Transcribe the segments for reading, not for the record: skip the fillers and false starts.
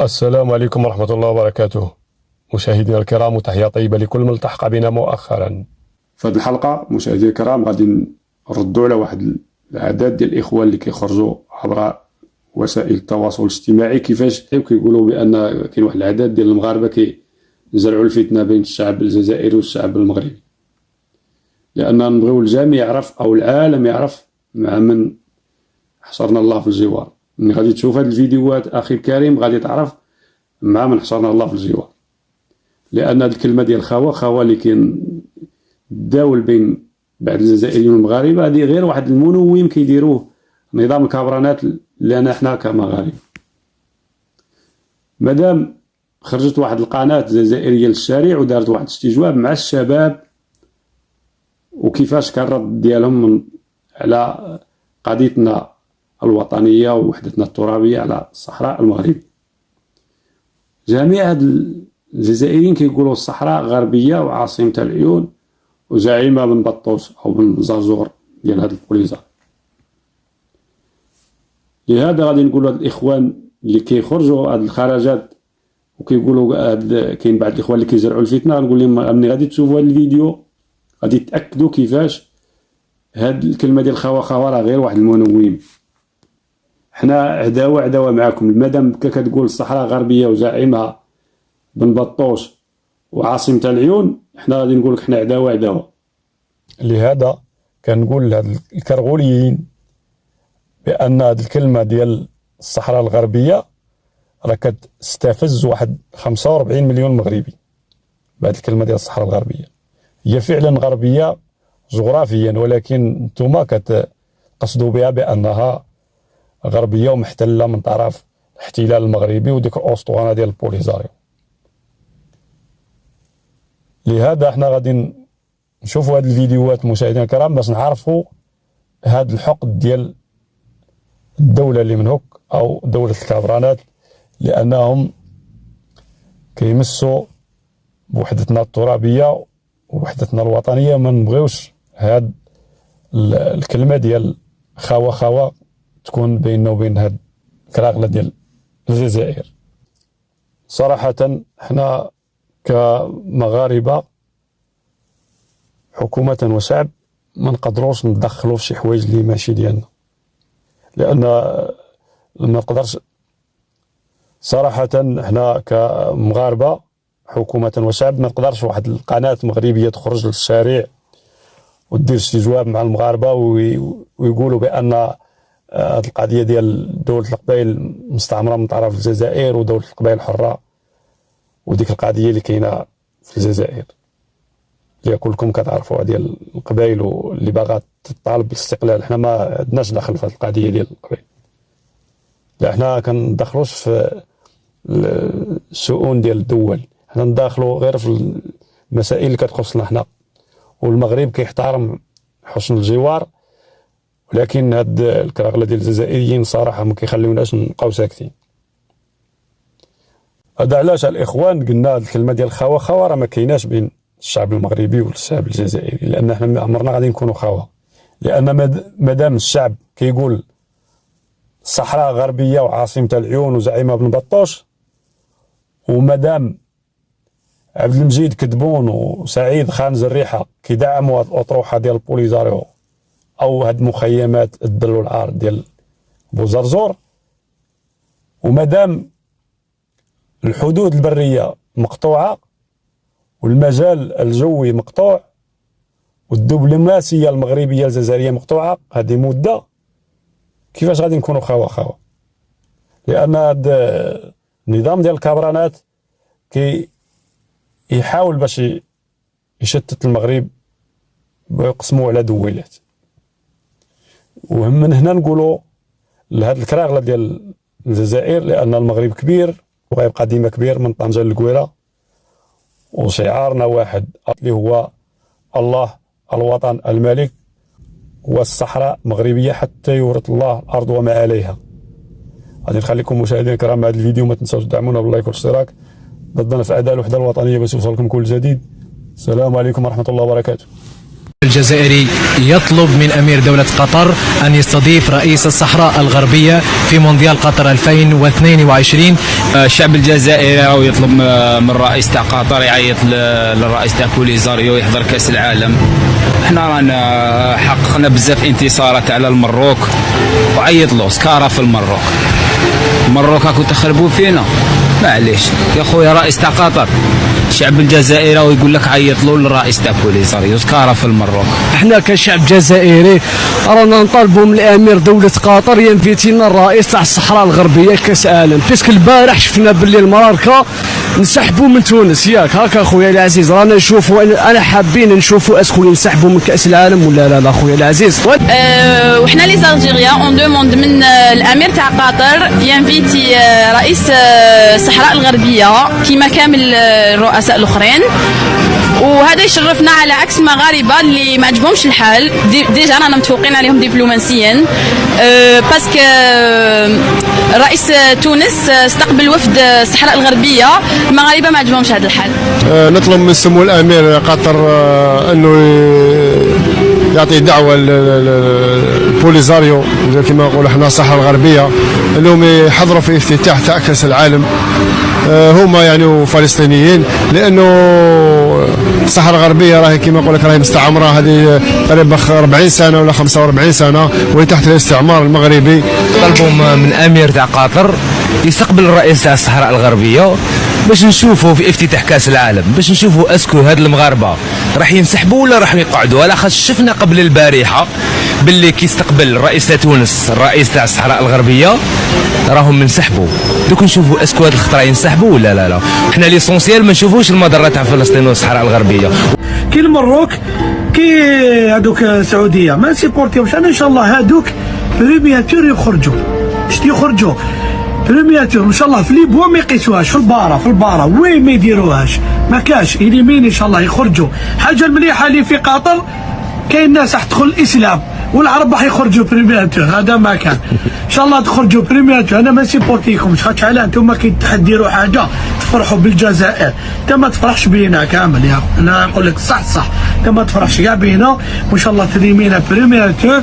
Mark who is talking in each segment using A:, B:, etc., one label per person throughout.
A: السلام عليكم ورحمة الله وبركاته. مشاهدينا الكرام، وتحية طيبة لكل من التحق بنا مؤخرا.
B: في هذه الحلقة مشاهدينا الكرام غادي نردوا على واحد العدد ديال الإخوان اللي كيخرجوا عبر وسائل التواصل الاجتماعي كيفاش كيقولوا بأن كاين واحد العدد ديال المغاربة كيزرعوا الفتنة بين الشعب الجزائري والشعب المغربي، لأننا نبغيو الجميع يعرف أو العالم يعرف مع من حصرنا الله في الجوار. ملي غادي تشوف هاد الفيديوهات أخي الكريم غادي تعرف مع من حصرنا الله في الجوار، لأن هاد الكلمة ديال خاوة اللي كيداول بين بعض الجزائريين والمغاربة هذه غير واحد المنوم كيديروه نظام الكابرانات لنا حنا كمغاربة. مادام خرجت واحد القناة جزائرية للشارع ودارت واحد الاستجواب مع الشباب وكيفاش كان الرد ديالهم على قضيتنا الوطنية ووحدتنا الترابية على الصحراء المغربية، جميع هاد الجزائريين كيقولوا الصحراء غربية وعاصمة العيون وزعيمة بن بطوش أو بن زرزور ديال هاد البوليزار. لهذا غادي نقولوا هاد الإخوان اللي كيخرجوا هاد الخرجات وكيقولوا كاين بعض الإخوان اللي كيزرعوا الفتنة، غنقول لهم ملي غادي تشوفوا هاد الفيديو غادي تأكدوا كيفاش هاد الكلمة ديال خاوة راه غير واحد المنوم. حنا عداوة معاكم، مادام كتقول الصحراء غربية وزعيمها بن بطوش وعاصمة العيون، حنا غادي نقول لك حنا عداوة.
A: لهذا كنقول لهاد الكرغوليين بأن هاد الكلمة ديال الصحراء الغربية راه كتستفز واحد 45 مليون مغربي. بهاد الكلمة ديال الصحراء الغربية هي فعلا غربية جغرافيا، ولكن نتوما كتقصدوا بها بأنها غربية ومحتلة من طرف الاحتلال المغربي وديك الأسطوانة ديال البوليزاريو. لهذا احنا غادي نشوفوا هاد الفيديوهات مشاهدينا الكرام باش نعرفوا هاد الحقد ديال الدولة اللي من هوك أو دولة الكابرانات، لأنهم كيمسوا بوحدتنا الترابية ووحدتنا الوطنية. ما نبغيوش هاد الكلمة ديال خاوة تكون بيننا وبين هاد الكراغلة ديال الجزائر. صراحة حنا كمغاربة حكومة وشعب ما نقدروش ندخلوا في شي حوايج اللي ماشي ديالنا، لأن ما نقدرش صراحة حنا كمغاربة حكومة وشعب ما نقدرش واحد القناة مغربية تخرج للشارع ودير استجواب مع المغاربة ويقولوا بأن هذه القضية ديال دولة القبائل مستعمرة من طرف الجزائر ودولة القبائل حرة، وديك القضية اللي كاينة في الجزائر اللي كلكم كتعرفوها ديال القبائل واللي باغا تطالب بالاستقلال. حنا ما عندناش دخل في هذه القضية ديال القبائل، لا حنا كندخلوش في الشؤون ديال الدول، حنا نداخلوا غير في المسائل اللي كتخصنا حنا. والمغرب كيحترم حسن الجوار، ولكن هاد الكراغله ديال الجزائريين صراحه ما كيخليوناش نبقاو ساكتين. هذا علاش الاخوان قلنا الكلمه ديال خاوه راه ما كايناش بين الشعب المغربي والشعب الجزائري، لان حنا عمرنا غادي نكونوا خاوه، لان مادام الشعب كيقول الصحراء غربيه وعاصمه العيون وزعيمها بن بطوش، ومادام عبد المجيد كدبون وسعيد خان زريحه كيدعموا هاد الاطروحه ديال البوليزاريو او هاد مخيمات الدل والعار ديال بوزرزور، ومادام الحدود البريه مقطوعه والمجال الجوي مقطوع والدبلوماسيه المغربيه الجزائريه مقطوعه هذه مده، كيفاش غادي نكونوا خاوه؟ لان هذا النظام ديال الكابرانات يحاول باش يشتت المغرب ويقسموا على دويلات. ومن هنا نقولوا لهاد الكراغله ديال الجزائر، لان المغرب كبير وغيبقى ديما كبير من طنجة للقويره، وشعارنا واحد اللي هو الله الوطن الملك والصحراء مغربيه حتى يورث الله الارض وما عليها. غادي نخليكم مشاهدينا الكرام مع هذا الفيديو، ما تنساوش تدعمونا باللايك والاشتراك ضدنا في اداء الوحده الوطنيه باش يوصلكم كل جديد. السلام عليكم ورحمه الله وبركاته.
C: الجزائري يطلب من أمير دولة قطر أن يستضيف رئيس الصحراء الغربية في مونديال قطر 2022.
D: الشعب الجزائري يطلب من الرئيس تاع قطر يعيط للرئيس تاع بوليزاريو يحضر كأس العالم. احنا رانا حققنا بزاف انتصارات على المروك، وعيط له سكارة في المروك هاكو تخربوا فينا، معليش يا خويا رئيس تاع قطر الشعب الجزائري ويقول لك عيط له للرئيس تاع بوليزاريو سكارة في المروك.
E: احنا كشعب جزائري رانا نطالبوا من الامير دولة قطر ينفيتي لنا الرئيس تاع الصحراء الغربية كاس عالم، باسكو البارح شفنا باللي المراركة نسحبوا من تونس، ياك هكا خويا العزيز رانا نشوفوا، انا حابين نشوفوا اسكو ينسحبوا من كاس العالم ولا لا خويا العزيز.
F: وحنا لي زالجيريا اون دوموند من الامير تاع قطر ينفيتي رئيس الصحراء الغربية كيما كامل الرؤساء الاخرين، وهذا يشرفنا على عكس مغاربه اللي ما عجبهمش الحال. ديجا رانا متفوقين عليهم دبلوماسيا، باسكو رئيس تونس استقبل وفد الصحراء الغربيه، المغاربه ما عجبهمش هذا الحال.
G: نطلب من سمو الامير قطر انه يعطي دعوه لبوليزاريو كما نقولوا احنا الصحراء الغربيه انهم يحضروا في افتتاح تاع كاس العالم، هما يعني فلسطينيين، لانه الصحراء الغربيه راهي كما نقول لك راهي مستعمره هذه تقريبا 40 سنه ولا 45 سنه وهي تحت الاستعمار المغربي.
C: طلبوا من امير تاع قطر يستقبل الرئيس تاع الصحراء الغربيه باش نشوفوا في افتتاح كاس العالم، باش نشوفوا اسكو هاد المغاربه راح ينسحبوا ولا راح يقعدوا. على خاطر شفنا قبل البارحه باللي كي استقبل رئيس تاع تونس الرئيس تاع الصحراء الغربيه راهم منسحبوا. دوك نشوفوا اسكو هاد الخطره ينسحبوا ولا لا. احنا ليسونسيال ما نشوفوش المضره تاع فلسطين والصحراء الغربيه.
H: كي المروك كي هذوك السعوديه ما نسيبورتيوش، انا ان شاء الله هذوك بريمياتور يخرجوا بريمياتور ان شاء الله في ليبوا ما يقيسوهاش، في البارة وين ما يديروهاش ما كاش يليمين ان شاء الله يخرجوا. حاجه المليحه اللي في قطر كاين ناس راح تدخل الاسلام والعرب راح يخرجوا بريمياتور، هذا ما كان ان شاء الله تخرجوا بريمياتور. انا ما نسيبورتيكمش خاطش على انتم كي تديروا حاجه تفرحوا بالجزائر، انت ما تفرحش بينا كامل يا اخو. انا نقول لك صح انت ما تفرحش كاع بينا، وان شاء الله تريمينا بريمياتور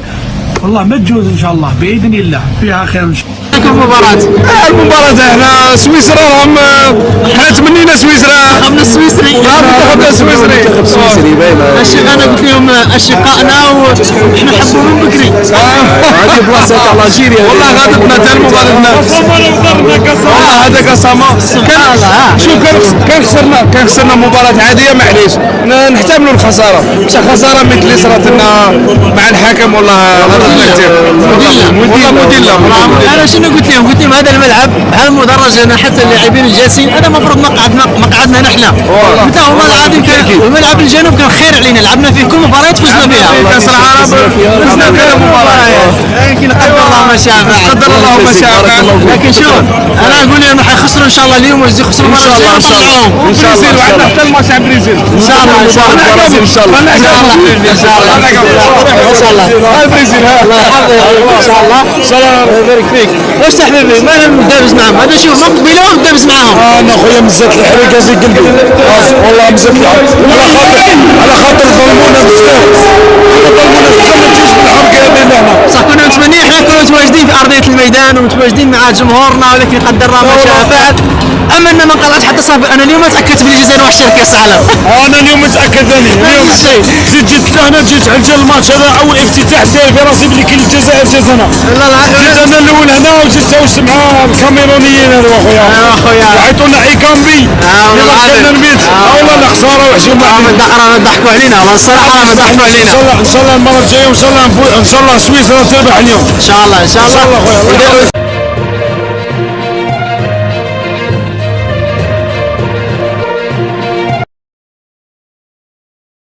H: والله ما تجوز ان شاء الله باذن الله فيها خير ان شاء الله.
G: المباراة احنا سويسرا راهم احنا تمنينا سويسرا،
I: منتخبنا السويسري انا قلت لهم اشقائنا وحنا نحبوا من بكري.
G: هذه بلاصه تاع الجيريا والله غادتنا حتى المباراة والله هذاك كاساما كان خسرنا مباراة عادية معليش نحتملوا الخسارة، مش خسارة مثل اللي صرات لنا مع الحكم والله غلطنا كثير مدلة.
I: انا شنو قلت لهم هذا الملعب بحال المدرج هنا حتى اللاعبين الجالسين هذا المفروض مقعدنا نحن. قلت لهم والله العظيم كان الملعب الجنوب كان خير علينا، لعبنا فيه كل مباريات فزنا بها.
G: كاس العرب فزنا بها مباراة،
I: لكن قدر الله ما شاء فعل.
G: قدر الله ما شاء فعل.
I: لكن شوف انا اقول لهم راح يخسروا ان شاء الله اليوم ويزيد يخسروا المره الجايه نطلعوهم
G: ان شاء الله. وعندنا حتى الماتش مع بريزيل ان شاء الله ان شاء الله ان شاء الله ان شاء الله
I: ان شاء الله
G: بريزيل
I: الله يحفظك ان شاء الله ان شاء الله يبارك فيك. واش حبيبي ما انا مدابز معاهم هذا شوف ما قبيله مدابز معاهم.
G: انا خويا مزات الحريقه زي قلبي والله مزات على خاطر ظلمونا بزاف، ظلمونا بزاف ما تجيش بالحرقه هذه هنا.
I: صح كنا متمنين احنا كنا متواجدين في ارضيه الميدان ومتواجدين مع جمهورنا، ولكن قدر الله ما شاء فعل. اما ان ما نقلعش حتى صافي. انا اليوم تاكدت بلي الجزائر وحشه في كاس العالم.
G: انا اليوم متاكد اليوم جيت هنا جيت على الماتش هذا اول افتتاح ديالي في راسي بلي كاين الجزائر جات هنا. جيت انا الاول هنا وجيت توشت مع الكاميرونيين هذو اخويا.
I: اخويا
G: عيطونا ايكامبي يلا دخلنا البيت والله لا خساره وحشومه.
I: رانا ضحكوا علينا والله الصراحه رانا ضحكوا علينا.
G: ان شاء الله المره الجايه ان شاء الله سويسرا تربح اليوم
I: ان شاء الله ان شاء الله.